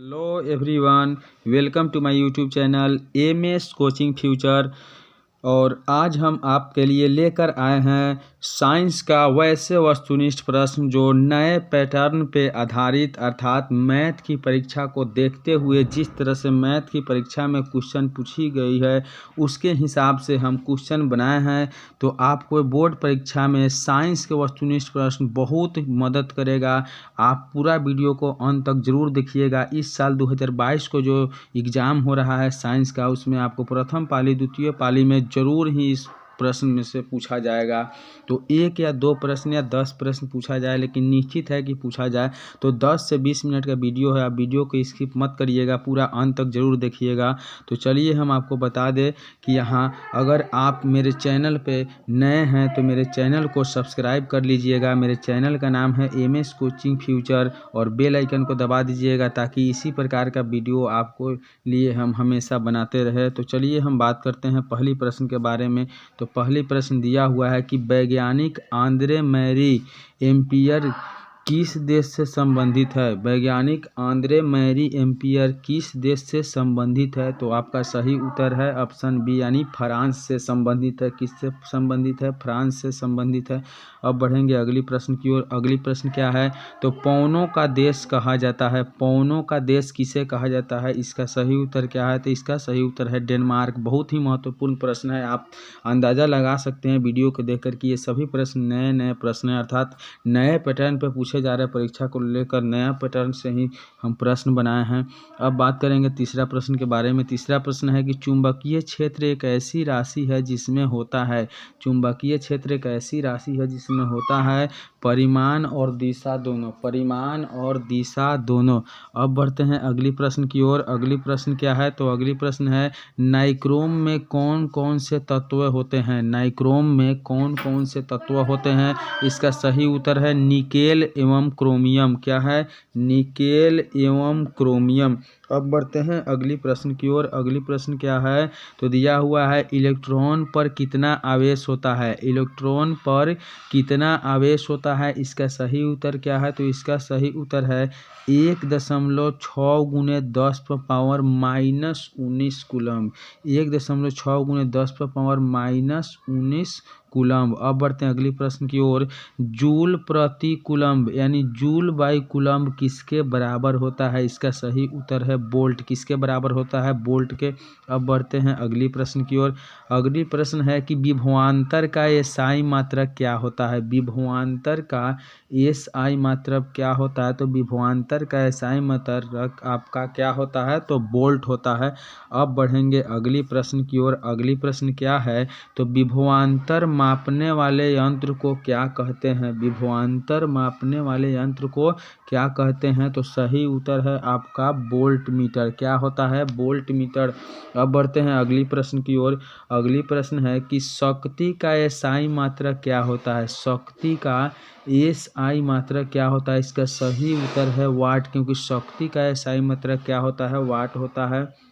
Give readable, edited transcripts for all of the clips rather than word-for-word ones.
Hello everyone, welcome to my YouTube channel MS coaching future. और आज हम आपके लिए लेकर आए हैं साइंस का वैसे वस्तुनिष्ठ प्रश्न जो नए पैटर्न पे आधारित अर्थात मैथ की परीक्षा को देखते हुए जिस तरह से मैथ की परीक्षा में क्वेश्चन पूछी गई है उसके हिसाब से हम क्वेश्चन बनाए हैं। तो आपको बोर्ड परीक्षा में साइंस के वस्तुनिष्ठ प्रश्न बहुत मदद करेगा। आप पूरा वीडियो को अंत तक जरूर देखिएगा। इस साल 2022 को जो एग्ज़ाम हो रहा है साइंस का, उसमें आपको प्रथम पाली द्वितीय पाली में ज़रूर ही इस प्रश्न में से पूछा जाएगा। तो 1 या 2 प्रश्न या 10 प्रश्न पूछा जाए, लेकिन निश्चित है कि पूछा जाए। तो 10 से 20 मिनट का वीडियो है, आप वीडियो को स्किप मत करिएगा, पूरा अंत तक जरूर देखिएगा। तो चलिए हम आपको बता दें कि यहाँ अगर आप मेरे चैनल पे नए हैं तो मेरे चैनल को सब्सक्राइब कर लीजिएगा। मेरे चैनल का नाम है एमएस कोचिंग फ्यूचर और बेल आइकन को दबा दीजिएगा ताकि इसी प्रकार का वीडियो आपको लिए हम हमेशा बनाते रहे। तो चलिए हम बात करते हैं पहली प्रश्न के बारे में। तो पहली प्रश्न दिया हुआ है कि वैज्ञानिक आंद्रे मैरी एम्पियर किस देश से संबंधित है। वैज्ञानिक आंद्रे मैरी एम्पियर किस देश से संबंधित है। तो आपका सही उत्तर है ऑप्शन बी यानी फ्रांस से संबंधित है। किससे संबंधित है? फ्रांस से संबंधित है। अब बढ़ेंगे अगली प्रश्न की ओर। अगली प्रश्न क्या है? तो पौनों का देश कहा जाता है। पौनों का देश किसे कहा जाता है? इसका सही उत्तर क्या है? तो इसका सही उत्तर है डेनमार्क। बहुत ही महत्वपूर्ण प्रश्न है। आप अंदाज़ा लगा सकते हैं वीडियो को देखकर कि ये सभी प्रश्न नए नए प्रश्न हैं, अर्थात नए पैटर्न पर पूछे जा रहे परीक्षा को लेकर नया पैटर्न से ही हम प्रश्न बनाए हैं। अब बात करेंगे तीसरा प्रश्न के बारे में। तीसरा प्रश्न है कि चुंबकीय क्षेत्र एक ऐसी राशि है जिसमें होता है। चुंबकीय क्षेत्र एक ऐसी राशि है जिसमें होता है परिमाण और दिशा दोनों। परिमाण और दिशा दोनों। अब बढ़ते हैं अगली प्रश्न की ओर। अगली प्रश्न क्या है? तो अगली प्रश्न है नाइक्रोम में कौन कौन से तत्व होते हैं। नाइक्रोम में कौन कौन से तत्व होते हैं? इसका सही उत्तर है निकेल एवं क्रोमियम। क्या है? निकेल एवं क्रोमियम। अब बढ़ते हैं अगली प्रश्न की ओर। अगली प्रश्न क्या है? तो दिया हुआ है इलेक्ट्रॉन पर कितना आवेश होता है। इलेक्ट्रॉन पर कितना आवेश होता है? इसका सही उत्तर क्या है? तो इसका सही उत्तर है 1.6 × 10⁻⁻19 कूलम्ब। 1.6 × 10⁻⁻19 कूलम्ब। अब बढ़ते हैं अगली प्रश्न की ओर। जूल प्रति कूलम्ब यानी जूल बाई कूलम्ब किसके बराबर होता है? इसका सही उत्तर है वोल्ट। किसके बराबर होता है? वोल्ट के। अब बढ़ते हैं अगली प्रश्न की ओर। अगली प्रश्न है कि विभवांतर का एसआई मात्रक क्या होता है। विभवांतर का एसआई मात्रक क्या होता है? तो विभवांतर का एसआई मात्रक आपका क्या होता है? तो वोल्ट होता है। अब बढ़ेंगे अगली प्रश्न की ओर। अगली प्रश्न क्या है? तो विभवांतर मापने वाले यंत्र को क्या कहते हैं। विभवांतर मापने वाले यंत्र को क्या कहते हैं? तो सही उत्तर है आपका वोल्ट मीटर। क्या होता है? Volt meter. अब बढ़ते हैं अगली प्रश्न की ओर। अगली प्रश्न है कि शक्ति का एसआई मात्रक क्या होता है। शक्ति का एसआई मात्रक क्या होता है? इसका सही उत्तर है वाट, क्योंकि शक्ति का एसआई मात्रक क्या होता है? वाट होता है।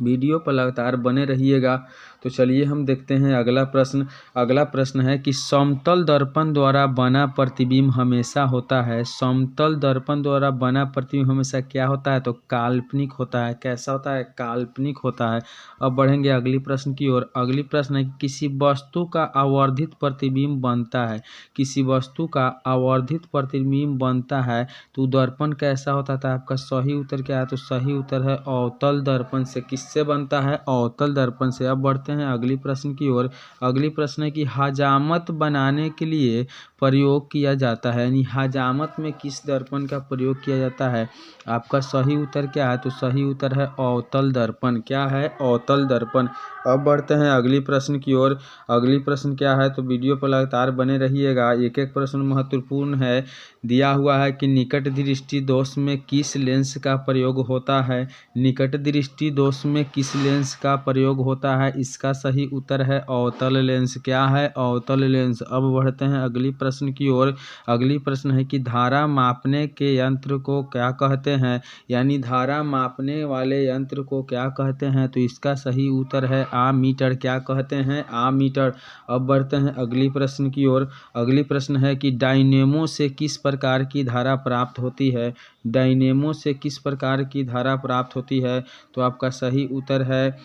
वीडियो पर लगातार बने रहिएगा। तो चलिए हम देखते हैं अगला प्रश्न। अगला प्रश्न है कि समतल दर्पण द्वारा बना प्रतिबिंब हमेशा होता है। समतल दर्पण द्वारा बना प्रतिबिंब हमेशा क्या होता है? तो काल्पनिक होता है। कैसा होता है? काल्पनिक होता है। अब बढ़ेंगे अगली प्रश्न की ओर। अगली प्रश्न है कि किसी वस्तु का आवर्धित प्रतिबिंब बनता है। किसी वस्तु का आवर्धित प्रतिबिंब बनता है तो दर्पण कैसा होता था? आपका सही उत्तर क्या है? तो सही उत्तर है अवतल दर्पण से। किससे बनता है? अवतल दर्पण से। अब बढ़ते हैं अगली प्रश्न की ओर। अगली प्रश्न है कि हजामत बनाने के लिए प्रयोग किया जाता है, यानी हजामत में किस दर्पण का प्रयोग किया जाता है? आपका सही उत्तर क्या है? तो सही उत्तर है अवतल दर्पण। क्या है? अवतल दर्पण। अब बढ़ते हैं अगली प्रश्न की ओर। अगली प्रश्न क्या है? तो वीडियो पर लगातार बने रहिएगा। एक एक प्रश्न महत्वपूर्ण है। दिया हुआ है कि निकट दृष्टि दोष में किस लेंस का प्रयोग होता है। निकट दृष्टि दोष में किस लेंस का प्रयोग होता है? इसका सही उत्तर है अवतल लेंस। क्या है? अवतल लेंस। अब बढ़ते हैं अगली प्रश्न की ओर। अगली प्रश्न है कि धारा मापने के यंत्र को क्या कहते हैं, यानी धारा मापने वाले यंत्र को क्या कहते हैं, तो इसका सही उत्तर है आमीटर। क्या कहते हैं, आमीटर। अब बढ़ते हैं अगली प्रश्न की ओर। अगली प्रश्न है कि डायनेमो से किस प्रकार की धारा प्राप्त होती है, डायनेमो से किस प्रकार की धारा प्राप्त होती है, तो आपका सही उत्तर है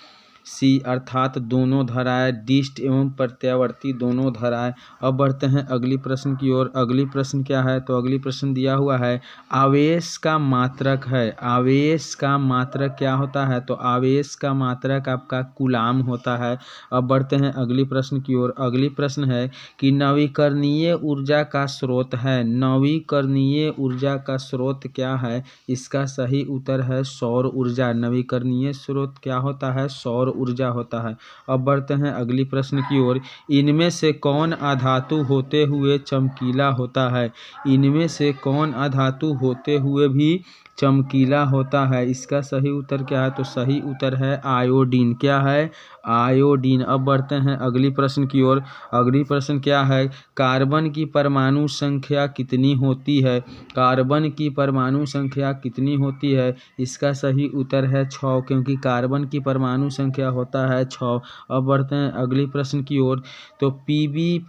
सी, अर्थात दोनों धाराएं, डिस्ट एवं प्रत्यावर्ती दोनों धाराएं। अब बढ़ते हैं अगली प्रश्न की ओर। अगली प्रश्न क्या है, तो अगली प्रश्न दिया हुआ है आवेश का मात्रक है। आवेश का मात्रक क्या होता है, तो आवेश का मात्रक आपका कूलाम होता है। अब बढ़ते हैं अगली प्रश्न की ओर। अगली प्रश्न है कि नवीकरणीय ऊर्जा का स्रोत है, नवीकरणीय ऊर्जा का स्रोत क्या है, इसका सही उत्तर है सौर ऊर्जा। नवीकरणीय स्रोत क्या होता है, सौर ऊर्जा होता है। अब बढ़ते हैं अगली प्रश्न की ओर। इनमें से कौन अधातु होते हुए चमकीला होता है, इनमें से कौन अधातु होते हुए भी चमकीला होता है, इसका सही उत्तर क्या है, तो सही उत्तर है आयोडीन। क्या है, आयोडीन। अब बढ़ते हैं अगली प्रश्न की ओर। अगली प्रश्न क्या है, कार्बन की परमाणु संख्या कितनी होती है, कार्बन की परमाणु संख्या कितनी होती है, इसका सही उत्तर है 6, क्योंकि कार्बन की परमाणु संख्या होता है 6। अब बढ़ते हैं अगली प्रश्न की ओर। तो Pb+Cu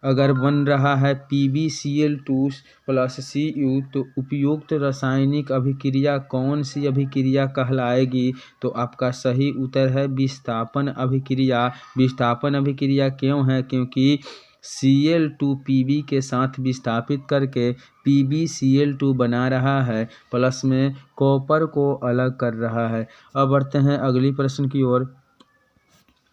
अगर बन रहा है PbCl2+Cu, तो उपयुक्त रासायनिक अभिक्रिया कौन सी अभिक्रिया कहलाएगी, तो आपका सही उत्तर है विस्थापन अभिक्रिया। विस्थापन अभिक्रिया क्यों है, क्योंकि Cl2 Pb के साथ विस्थापित करके PbCl2 बना रहा है, प्लस में कॉपर को अलग कर रहा है। अब बढ़ते हैं अगली प्रश्न की ओर।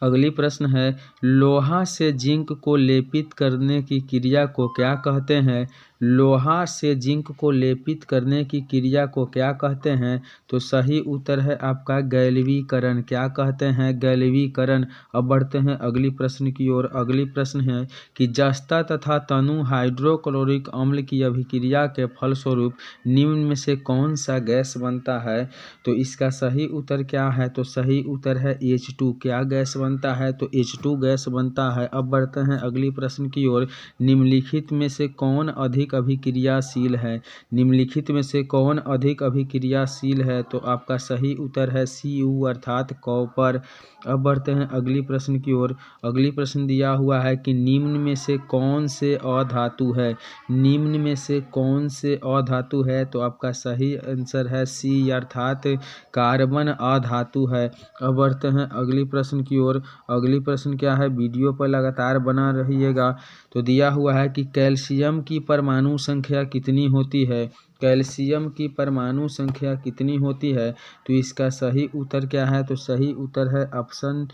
अगली प्रश्न है लोहा से जिंक को लेपित करने की क्रिया को क्या कहते हैं, लोहा से जिंक को लेपित करने की क्रिया को क्या कहते हैं, तो सही उत्तर है आपका गैल्वीकरण। क्या कहते हैं, गैल्वीकरण। अब बढ़ते हैं अगली प्रश्न की ओर। अगली प्रश्न है कि जस्ता तथा तनु हाइड्रोक्लोरिक अम्ल की अभिक्रिया के फलस्वरूप निम्न में से कौन सा गैस बनता है, तो इसका सही उत्तर क्या है, तो सही उत्तर है H2। क्या गैस बनता है, तो H2 गैस बनता है। अब बढ़ते हैं अगली प्रश्न की ओर। निम्नलिखित में से कौन अधिक अभिक्रियाशील है, निम्नलिखित में से कौन अधिक अभिक्रियाशील है, तो आपका सही उत्तर है Cu अर्थात कॉपर। अब बढ़ते हैं अगली प्रश्न की ओर। अगली प्रश्न दिया हुआ है कि निम्न में से कौन से अधातु है, निम्न में से कौन से अधातु है, तो आपका सही आंसर है सी अर्थात कार्बन अधातु है। अब बढ़ते हैं अगली प्रश्न की ओर। अगली प्रश्न क्या है, वीडियो पर लगातार बना रहिएगा। तो दिया हुआ है कि कैल्शियम की परमाणु संख्या कितनी होती है, कैल्शियम की परमाणु संख्या कितनी होती है, तो इसका सही उत्तर क्या है, तो सही उत्तर है ऑप्शन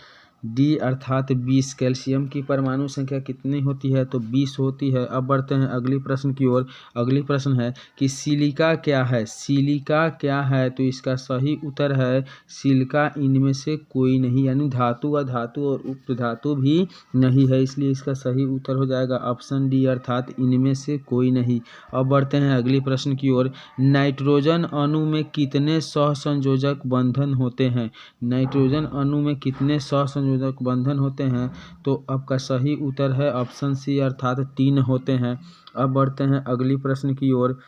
डी अर्थात 20। कैल्शियम की परमाणु संख्या कितनी होती है, तो 20 होती है। अब बढ़ते हैं अगली प्रश्न की ओर। अगली प्रश्न है कि सिलिका क्या है, सिलिका क्या है, तो इसका सही उत्तर है सिलिका इनमें से कोई नहीं, यानी धातु, अधातु और उपधातु भी नहीं है, इसलिए इसका सही उत्तर हो जाएगा ऑप्शन डी अर्थात इनमें से कोई नहीं। अब बढ़ते हैं अगली प्रश्न की ओर। नाइट्रोजन अणु में कितने सहसंयोजक बंधन होते हैं, नाइट्रोजन अणु में कितने सहसंयोजक बंधन होते हैं, तो आपका सही उत्तर है ऑप्शन सी अर्थात 3 होते हैं। अब बढ़ते हैं अगली प्रश्न की ओर।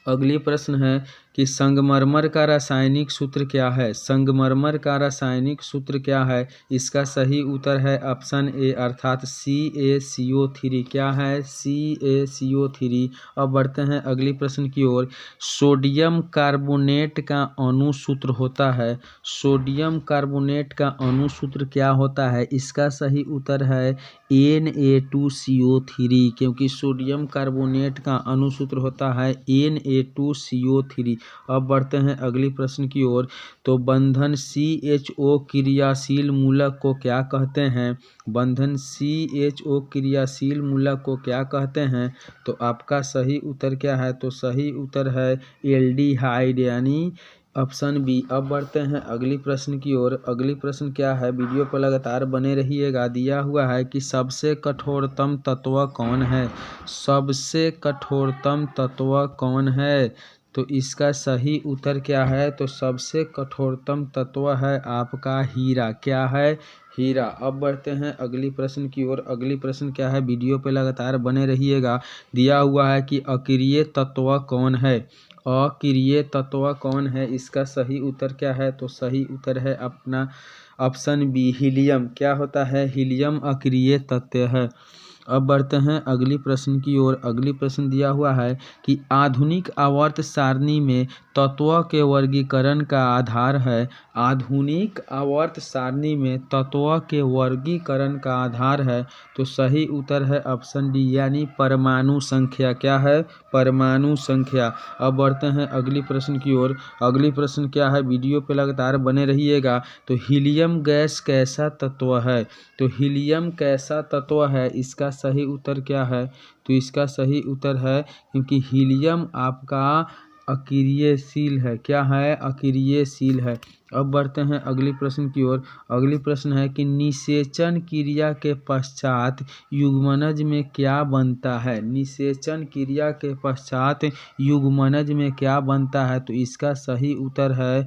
अगली प्रश्न है कि संगमरमर का रासायनिक सूत्र क्या है, संगमरमर का रासायनिक सूत्र क्या है, इसका सही उत्तर है ऑप्शन ए अर्थात CaCO3। क्या है, CaCO3। अब बढ़ते हैं अगली प्रश्न की ओर। सोडियम कार्बोनेट का अणु सूत्र होता है, सोडियम कार्बोनेट का अणु सूत्र क्या होता है, इसका सही उत्तर है Na2CO3, क्योंकि सोडियम कार्बोनेट का अणु सूत्र होता है Na2CO3। अब बढ़ते हैं अगली प्रश्न की ओर। तो बंधन CHO क्रियाशील मूलक को क्या कहते हैं, बंधन CHO क्रियाशील मूलक को क्या कहते हैं, तो आपका सही उत्तर क्या है, तो सही उत्तर है एल्डिहाइड, यानी ऑप्शन बी। अब बढ़ते हैं अगली प्रश्न की ओर। अगली प्रश्न क्या है, वीडियो पर लगातार बने रहिएगा। दिया हुआ है कि सबसे कठोरतम तत्व कौन है, सबसे कठोरतम तत्व कौन है, तो इसका सही उत्तर क्या है? तो सबसे कठोरतम तत्व है आपका हीरा। क्या है? हीरा। अब बढ़ते हैं अगली प्रश्न की ओर। अगली प्रश्न क्या है? वीडियो पे लगातार बने रहिएगा। दिया हुआ है कि अक्रिय तत्व कौन है? अक्रिय तत्व कौन है? इसका सही उत्तर क्या है? तो सही उत्तर है अपना ऑप्शन बी, हीलियम। क्या होता है? हीलियम अक्रिय तत्व है। अब बढ़ते हैं अगली प्रश्न की ओर। अगली प्रश्न दिया हुआ है कि आधुनिक आवर्त सारणी में तत्वों के वर्गीकरण का आधार है। आधुनिक आवर्त सारणी में तत्वों के वर्गीकरण का आधार है। तो सही उत्तर है ऑप्शन डी, यानी परमाणु संख्या। क्या है? परमाणु संख्या। अब बढ़ते हैं अगली प्रश्न की ओर। अगली प्रश्न क्या है? वीडियो पे लगातार बने रहिएगा। तो हीलियम गैस कैसा तत्व है? तो हीलियम कैसा तत्व है? इसका सही उत्तर क्या है? तो इसका सही उत्तर है, क्योंकि हीलियम आपका अक्रियशील है। क्या है? अक्रियशील है। अब बढ़ते हैं अगली प्रश्न की ओर। अगली प्रश्न है कि निषेचन क्रिया के पश्चात युग्मनज में क्या बनता है? निषेचन क्रिया के पश्चात युग्मनज में क्या बनता है? तो इसका सही उत्तर है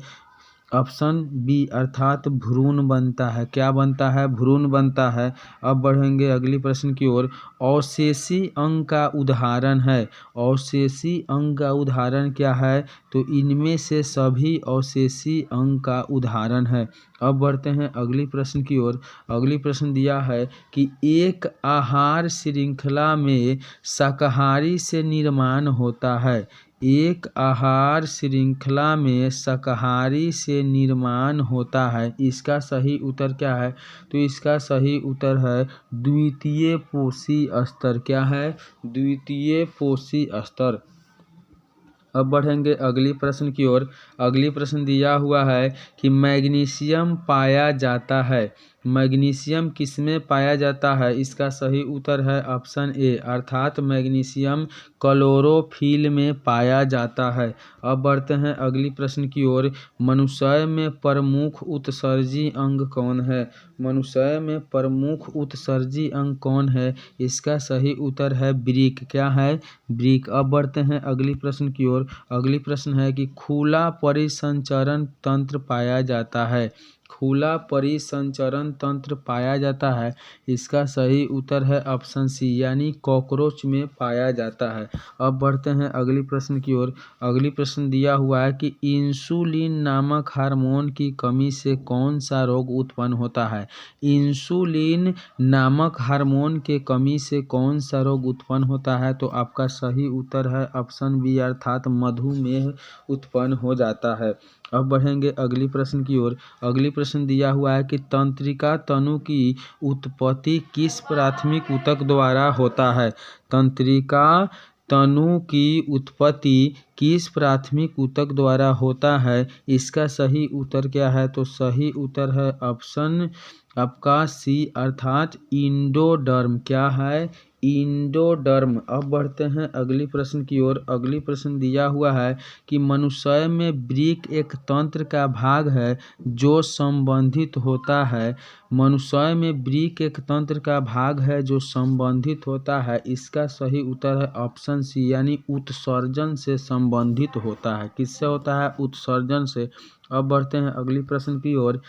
ऑप्शन बी, अर्थात भ्रूण बनता है। क्या बनता है? भ्रूण बनता है। अब बढ़ेंगे अगली प्रश्न की ओर। अवशेषी अंग का उदाहरण है। अवशेषी अंग का उदाहरण क्या है? तो इनमें से सभी अवशेषी अंग का उदाहरण है। अब बढ़ते हैं अगली प्रश्न की ओर। अगली प्रश्न दिया है कि एक आहार श्रृंखला में शाकाहारी से निर्माण होता है। एक आहार श्रृंखला में शाकाहारी से निर्माण होता है। इसका सही उत्तर क्या है? तो इसका सही उत्तर है द्वितीय पोषी स्तर। क्या है? द्वितीय पोषी स्तर। अब बढ़ेंगे अगली प्रश्न की ओर। अगली प्रश्न दिया हुआ है कि मैग्नीशियम पाया जाता है। मैग्नीशियम किसमें पाया जाता है? इसका सही उत्तर है ऑप्शन ए, अर्थात मैग्नीशियम क्लोरोफिल में पाया जाता है। अब बढ़ते हैं अगली प्रश्न की ओर। मनुष्य में प्रमुख उत्सर्जी अंग कौन है? मनुष्य में प्रमुख उत्सर्जी अंग कौन है? इसका सही उत्तर है वृक्क। क्या है? वृक्क। अब बढ़ते हैं अगली प्रश्न की ओर। अगली प्रश्न है कि खुला परिसंचरण तंत्र पाया जाता है। खुला परिसंचरण तंत्र पाया जाता है। इसका सही उत्तर है ऑप्शन सी, यानी कॉकरोच में पाया जाता है। अब बढ़ते हैं अगली प्रश्न की ओर। अगली प्रश्न दिया हुआ है कि इंसुलिन नामक हार्मोन की कमी से कौन सा रोग उत्पन्न होता है? इंसुलिन नामक हार्मोन के कमी से कौन सा रोग उत्पन्न होता है? तो आपका सही उत्तर है ऑप्शन बी, अर्थात मधुमेह उत्पन्न हो जाता है। अब बढ़ेंगे अगली प्रश्न की ओर। अगली प्रश्न दिया हुआ है कि तंत्रिका तनु की उत्पत्ति किस प्राथमिक ऊतक द्वारा होता है? तंत्रिका तनु की उत्पत्ति किस प्राथमिक ऊतक द्वारा होता है? इसका सही उत्तर क्या है? तो सही उत्तर है ऑप्शन आपका सी, अर्थात इंडोडर्म। क्या है? इंडोडर्म। अब बढ़ते हैं अगली प्रश्न की ओर। अगली प्रश्न दिया हुआ है कि मनुष्य में वृक्क एक तंत्र का भाग है जो संबंधित होता है। मनुष्य में वृक्क एक तंत्र का भाग है जो संबंधित होता है। इसका सही उत्तर है ऑप्शन सी, यानी उत्सर्जन से संबंधित होता है। किससे होता है? उत्सर्जन से। अब बढ़ते हैं अगली प्रश्न की ओर।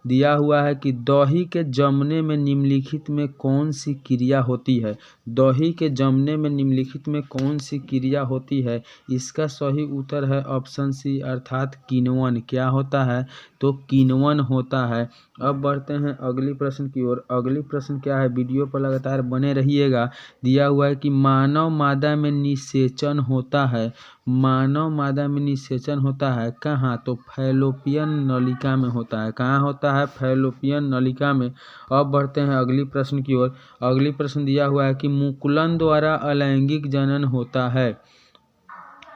दिया हुआ है कि दही के जमने में निम्नलिखित में कौन सी क्रिया होती है? दही के जमने में निम्नलिखित में कौन सी क्रिया होती है? इसका सही उत्तर है ऑप्शन सी, अर्थात किण्वन। क्या होता है? तो किण्वन होता है। अब बढ़ते हैं अगली प्रश्न की ओर। अगली प्रश्न क्या है? वीडियो पर लगातार बने रहिएगा। दिया हुआ है कि मानव मादा में निषेचन होता है। मानव मादा में निषेचन होता है कहाँ? तो फैलोपियन नलिका में होता है। कहाँ होता है? फैलोपियन नलिका में। अब बढ़ते हैं अगली प्रश्न की ओर। अगली प्रश्न दिया हुआ है कि मुकुलन द्वारा अलैंगिक जनन होता है।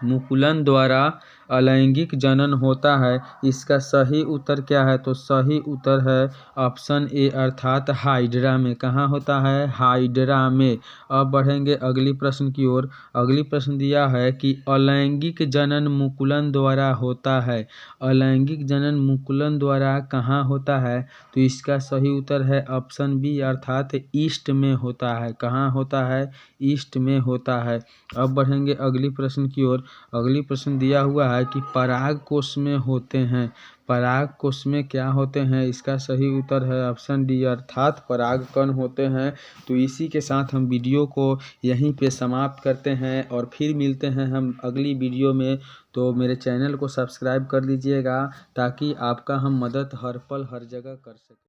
मुकुलन द्वारा अलैंगिक जनन होता है। इसका सही उत्तर क्या है? तो सही उत्तर है ऑप्शन ए, अर्थात हाइड्रा में। कहाँ होता है? हाइड्रा में। अब बढ़ेंगे अगली प्रश्न की ओर। अगली प्रश्न दिया है कि अलैंगिक जनन मुकुलन द्वारा होता है। अलैंगिक जनन मुकुलन द्वारा कहाँ होता है? तो इसका सही उत्तर है ऑप्शन बी, अर्थात ईस्ट में होता है। कहाँ होता है? ईस्ट में होता है। अब बढ़ेंगे अगली प्रश्न की ओर। अगली प्रश्न दिया हुआ है कि पराग कोष में होते हैं। पराग कोष में क्या होते हैं? इसका सही उत्तर है ऑप्शन डी अर्थात परागकण होते हैं। तो इसी के साथ हम वीडियो को यहीं पे समाप्त करते हैं और फिर मिलते हैं हम अगली वीडियो में। तो मेरे चैनल को सब्सक्राइब कर लीजिएगा ताकि आपका हम मदद हर पल हर जगह कर सकें।